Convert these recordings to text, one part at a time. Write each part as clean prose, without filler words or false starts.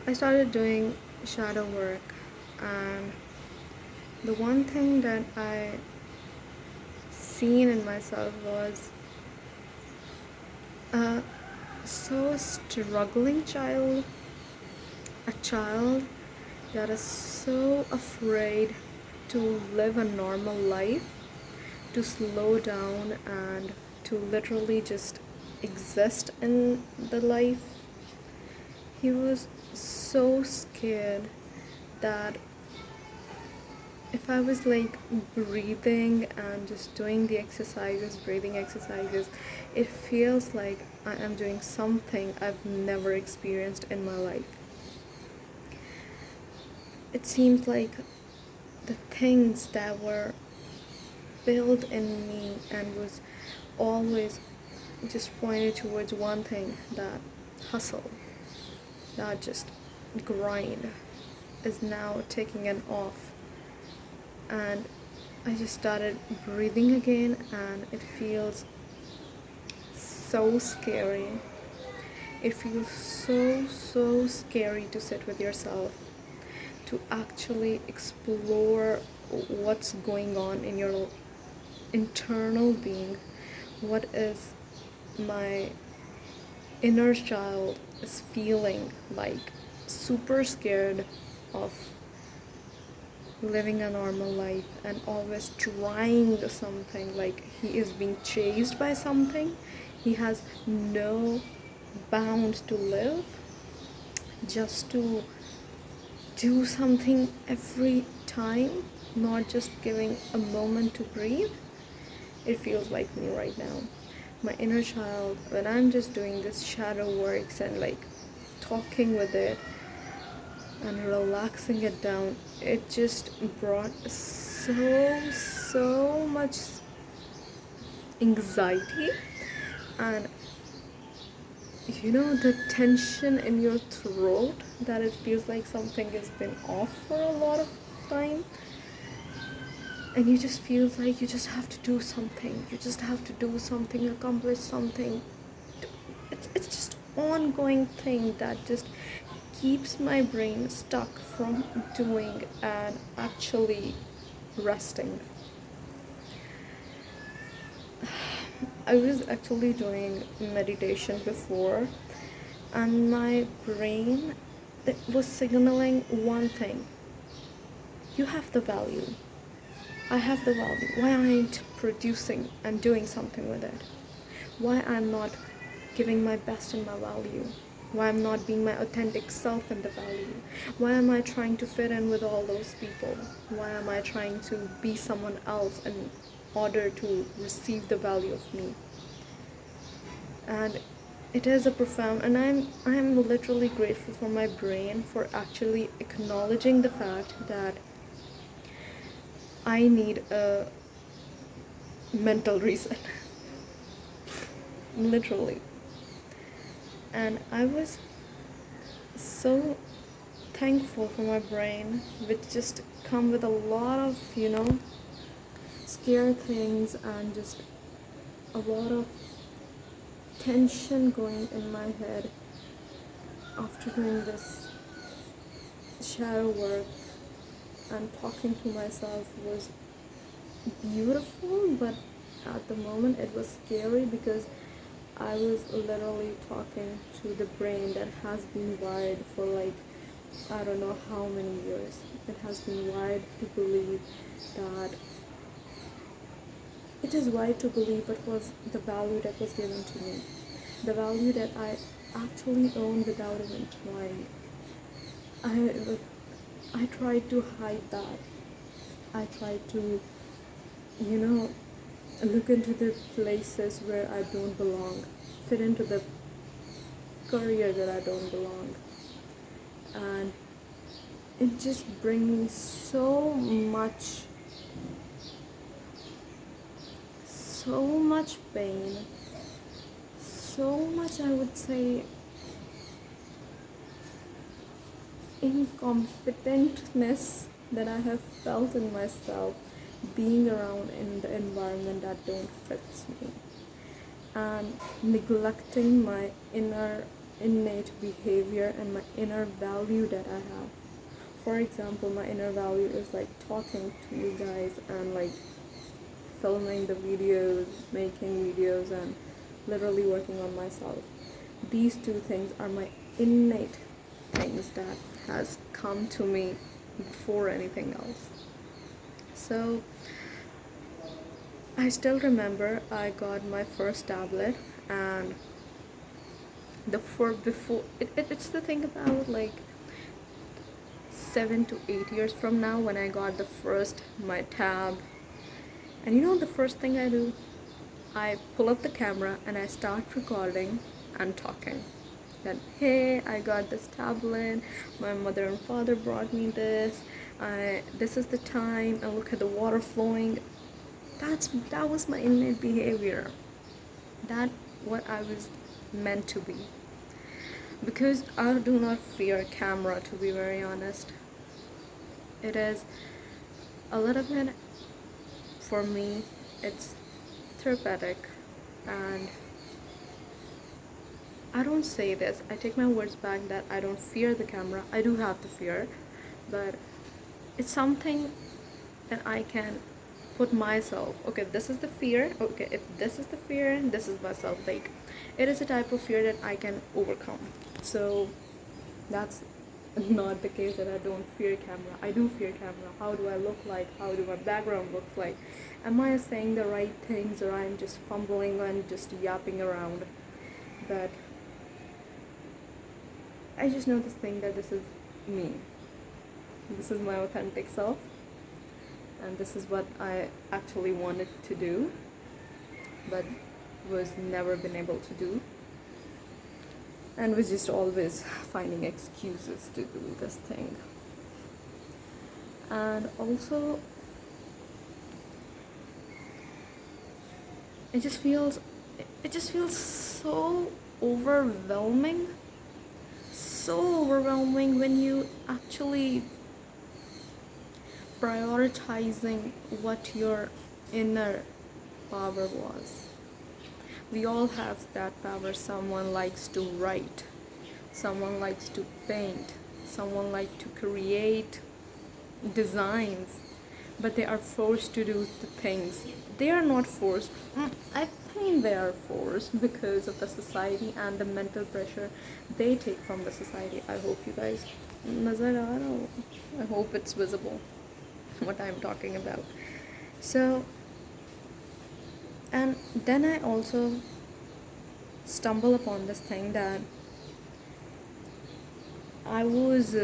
I started doing shadow work, and the one thing that I seen in myself was a so struggling child, a child that is so afraid to live a normal life, to slow down and to literally just exist in the life. He was so scared that if I was like breathing and just doing the exercises, breathing exercises, it feels like I am doing something I've never experienced in my life. It seems like the things that were built in me and was always just pointed towards one thing, that hustle, that just grind, is now taking an off. And I just started breathing again, and it feels so scary. It feels so scary to sit with yourself, to actually explore what's going on in your internal being. What is my inner child is feeling like, super scared of living a normal life and always trying something, like he is being chased by something. He has no bound to live, just to do something every time, not just giving a moment to breathe. It feels like me right now. My inner child, when I'm just doing this shadow works and like talking with it and relaxing it down, it just brought so much anxiety, and the tension in your throat, that it feels like something has been off for a lot of time, and you just feel like you just have to do something, accomplish something. It's just ongoing thing that just keeps my brain stuck from doing and actually resting. I was actually doing meditation before, and my brain, it was signaling one thing: you have the value. I have the value. Why aren't producing and doing something with it? Why I'm not giving my best in my value? Why I'm not being my authentic self in the value? Why am I trying to fit in with all those people? Why am I trying to be someone else in order to receive the value of me? And it is a profound, and I'm literally grateful for my brain for actually acknowledging the fact that I need a mental reset. Literally. And I was so thankful for my brain, which just come with a lot of scare things and just a lot of tension going in my head after doing this shadow work. And talking to myself was beautiful, but at the moment it was scary, because I was literally talking to the brain that has been wired for like I don't know how many years. It has been wired to believe that it is wired to believe what was the value that was given to me, the value that I actually own without even trying. I tried to hide that. I tried to, you know, look into the places where I don't belong, fit into the career that I don't belong, and it just brings me so much pain, so much, I would say, incompetentness that I have felt in myself being around in the environment that don't fit me, and neglecting my inner innate behavior and my inner value that I have. For example, my inner value is like talking to you guys and like filming the videos, making videos, and literally working on myself. These two things are my innate things that has come to me before anything else. So I still remember I got my first tablet, and it's the thing about like 7 to 8 years from now when I got the first my tab. And you know the first thing I do? I pull up the camera and I start recording and talking. That hey, I got this tablet, my mother and father brought me this, this is the time, and look at the water flowing. That was my innate behavior. That what I was meant to be. Because I do not fear camera, to be very honest. It is a little bit, for me, it's therapeutic, and I don't say this, I take my words back that I don't fear the camera. I do have the fear, but it's something that I can put myself, okay, this is the fear, okay, if this is the fear, this is myself. Like, it is a type of fear that I can overcome. So that's not the case that I don't fear camera. I do fear camera. How do I look like? How do my background look like? Am I saying the right things, or I'm just fumbling and just yapping around? But I just know this thing that this is me. This is my authentic self, and this is what I actually wanted to do, but was never been able to do, and was just always finding excuses to do this thing. And also, it just feels so overwhelming, when you actually prioritizing what your inner power was. We all have that power. Someone likes to write, someone likes to paint, someone likes to create designs, but they are forced to do the things. They are not forced. I think they are forced because of the society and the mental pressure they take from the society. I hope you guys nazar aa raha ho. I hope it's visible what I'm talking about. So, and then I also stumble upon this thing that I was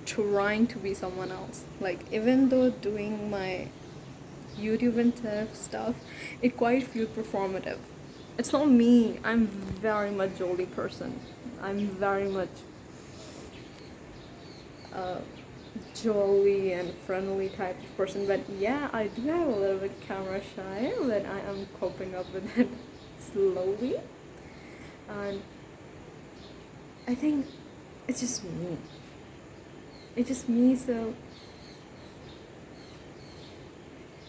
trying to be someone else. Like, even though doing my YouTube and stuff, it quite feels performative. It's not me. I'm very much jolly person. I'm very much jolly and friendly type of person. But yeah, I do have a little bit camera shy, but I am coping up with it slowly. And I think it's just me. It's just me, so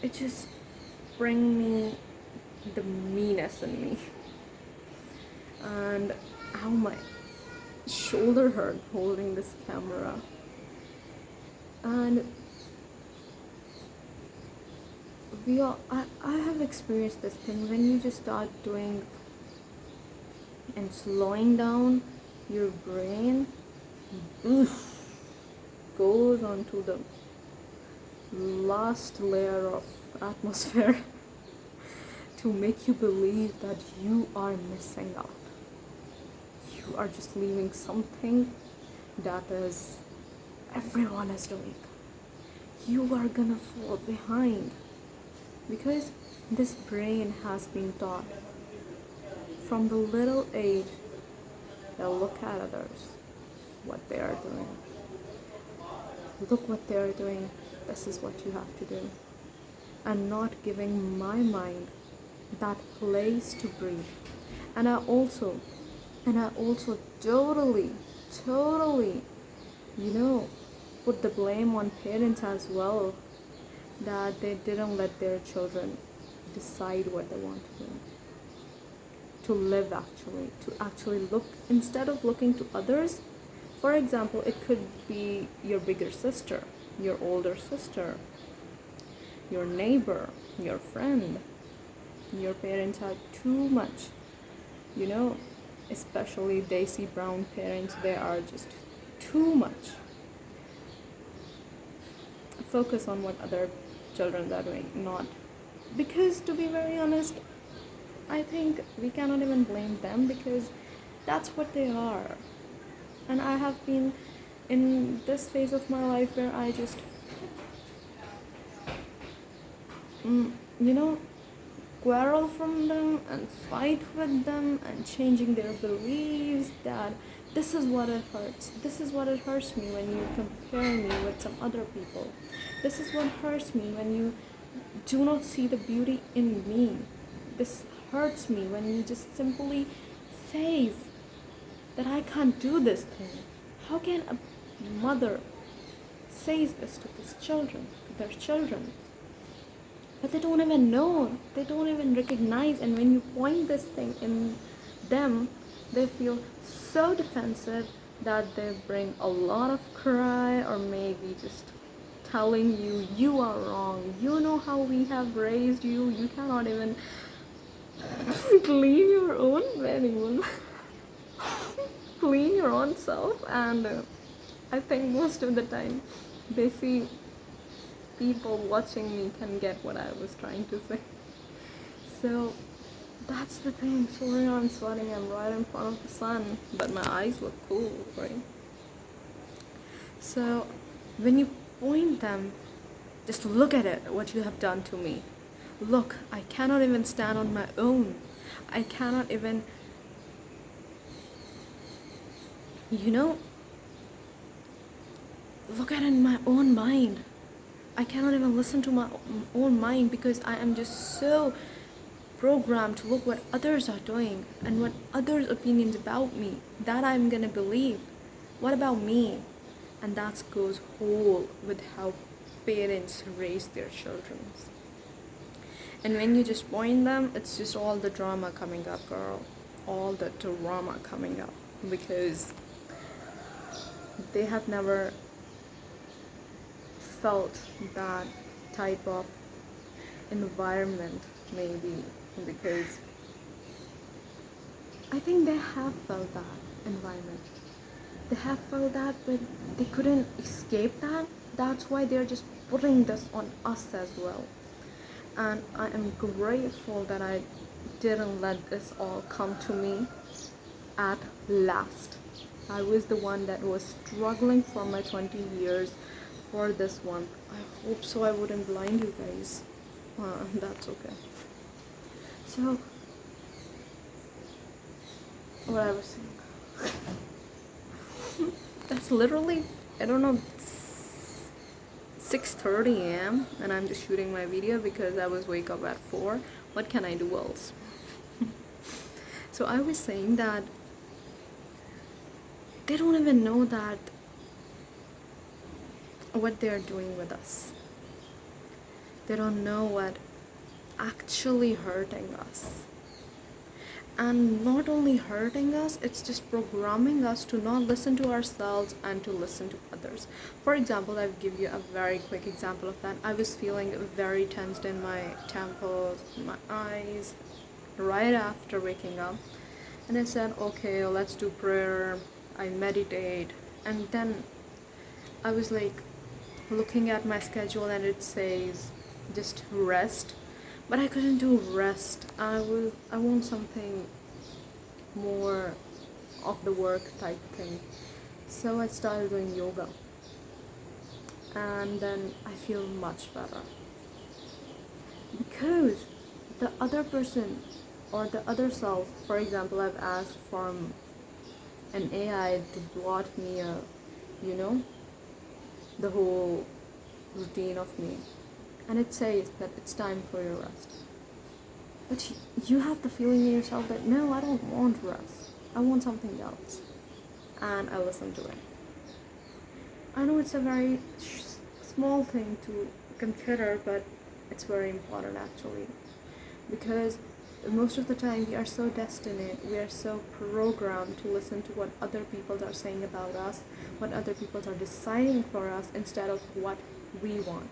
it just bring me the meanness in me. And how my shoulder hurt holding this camera. And I have experienced this thing when you just start doing and slowing down, your brain goes onto the last layer of atmosphere to make you believe that you are missing out. You are just leaving something that is everyone is doing. You are gonna fall behind because this brain has been taught from the little age that look at others, what they are doing. Look what they are doing. This is what you have to do. And not giving my mind that place to breathe. And I also totally, put the blame on parents as well, that they didn't let their children decide what they want to do. to live, actually, to actually look, instead of looking to others. For example, it could be your bigger sister, your older sister, your neighbor, your friend. Your parents are too much, you know, especially Daisy Brown parents, they are just too much. Focus on what other children are doing, not, because to be very honest, I think we cannot even blame them because that's what they are. And I have been in this phase of my life where I just, you know, quarrel from them and fight with them and changing their beliefs, that this is what it hurts. This is what it hurts me when you compare me with some other people. This is what hurts me when you do not see the beauty in me. This hurts me when you just simply say that I can't do this thing. How can a mother say this to these children, to their children? But they don't even know, they don't even recognize, and when you point this thing in them, they feel so defensive that they bring a lot of cry, or maybe just telling you, you are wrong, you know how we have raised you, you cannot even clean your own bedroom, clean your own self. And I think most of the time they see people watching me can get what I was trying to say. So that's the thing. Sorry, I'm sweating. I'm right in front of the sun, but my eyes look cool, right? So when you point them, just look at it, what you have done to me. Look, I cannot even stand on my own. I cannot even, you know, look at it in my own mind. I cannot even listen to my own mind because I am just so programmed to look what others are doing and what others' opinions about me, that I'm gonna believe. What about me? And that goes whole with how parents raise their children. And when you just point them, it's just all the drama coming up, girl. All the drama coming up because they have never felt that type of environment, maybe, because I think they have felt that environment. They have felt that, but they couldn't escape that. That's why they're just putting this on us as well. And I am grateful that I didn't let this all come to me at last. I was the one that was struggling for my 20 years for this one. I hope so I wouldn't blind you guys. That's okay. So, what I was saying. That's literally, I don't know, 6:30 a.m. and I'm just shooting my video because I was wake up at 4. What can I do else? So I was saying that they don't even know that what they're doing with us. They don't know what actually hurting us. And not only hurting us, it's just programming us to not listen to ourselves and to listen to others. For example, I'll give you a very quick example of that. I was feeling very tensed in my temples, my eyes, right after waking up. And I said, okay, let's do prayer. I meditate. And then I was like looking at my schedule and it says just rest. But I couldn't do rest. I want something more of the work type thing. So I started doing yoga. And then I feel much better. Because the other person or the other self, for example, I've asked from an AI to plot me the whole routine of me. And it says that it's time for your rest. But you have the feeling in yourself that, no, I don't want rest. I want something else. And I listen to it. I know it's a very small thing to consider, but it's very important actually. Because most of the time we are so destined, we are so programmed to listen to what other people are saying about us, what other people are deciding for us instead of what we want.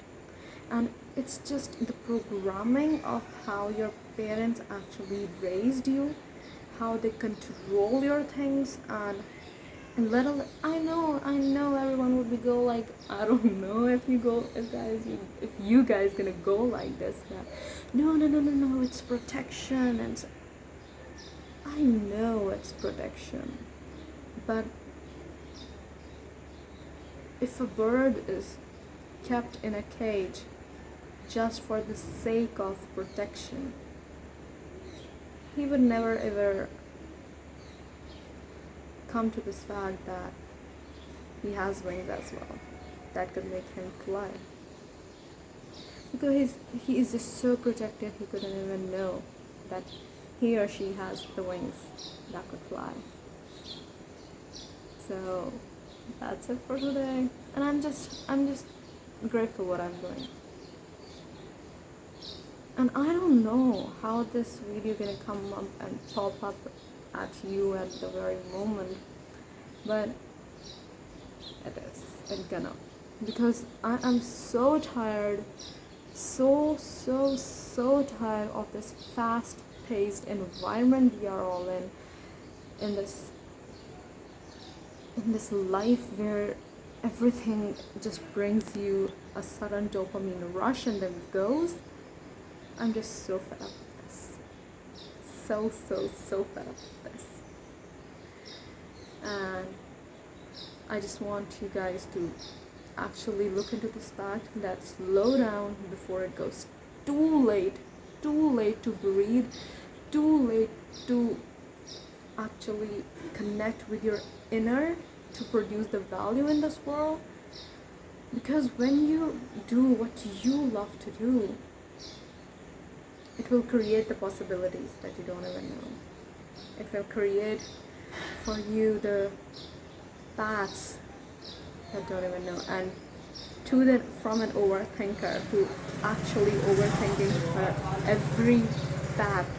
And it's just the programming of how your parents actually raised you, how they control your things. And little, I know everyone would be go like, I don't know if you go, if you guys gonna go like this, that no, it's protection. And I know it's protection, but if a bird is kept in a cage just for the sake of protection, he would never ever come to this fact that he has wings as well that could make him fly. Because he is just so protected, he couldn't even know that he or she has the wings that could fly. So that's it for today. And I'm just grateful what I'm doing. And I don't know how this video gonna come up and pop up at you at the very moment, but it is. It's gonna. Because I am so tired, so tired of this fast-paced environment we are all in this life where everything just brings you a sudden dopamine rush and then goes. I'm just so fed up with this. So fed up with this. And I just want you guys to actually look into this fact that slow down before it goes too late to breathe, too late to actually connect with your inner to produce the value in this world. Because when you do what you love to do, it will create the possibilities that you don't even know. It will create for you the paths that don't even know. And from an overthinker to actually overthinking for every path,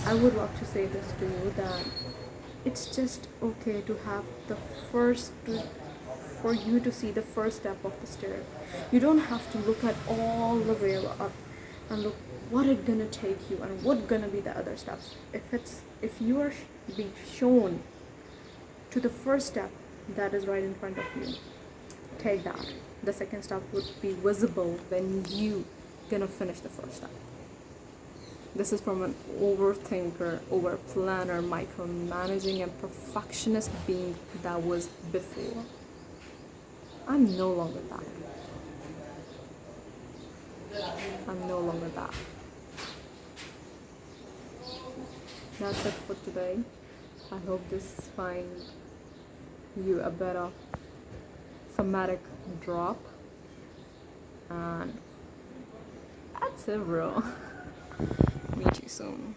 I would love to say this to you, that it's just okay to have for you to see the first step of the stair. You don't have to look at all the way up and look what it's gonna take you and what gonna be the other steps. If you are being shown to the first step that is right in front of you, take that. The second step would be visible when you gonna finish the first step. This is from an overthinker, overplanner, micromanaging and perfectionist being that was before. I'm no longer that. I'm no longer that. That's it for today. I hope this finds you a better thematic drop. And that's it, bro. Meet you soon.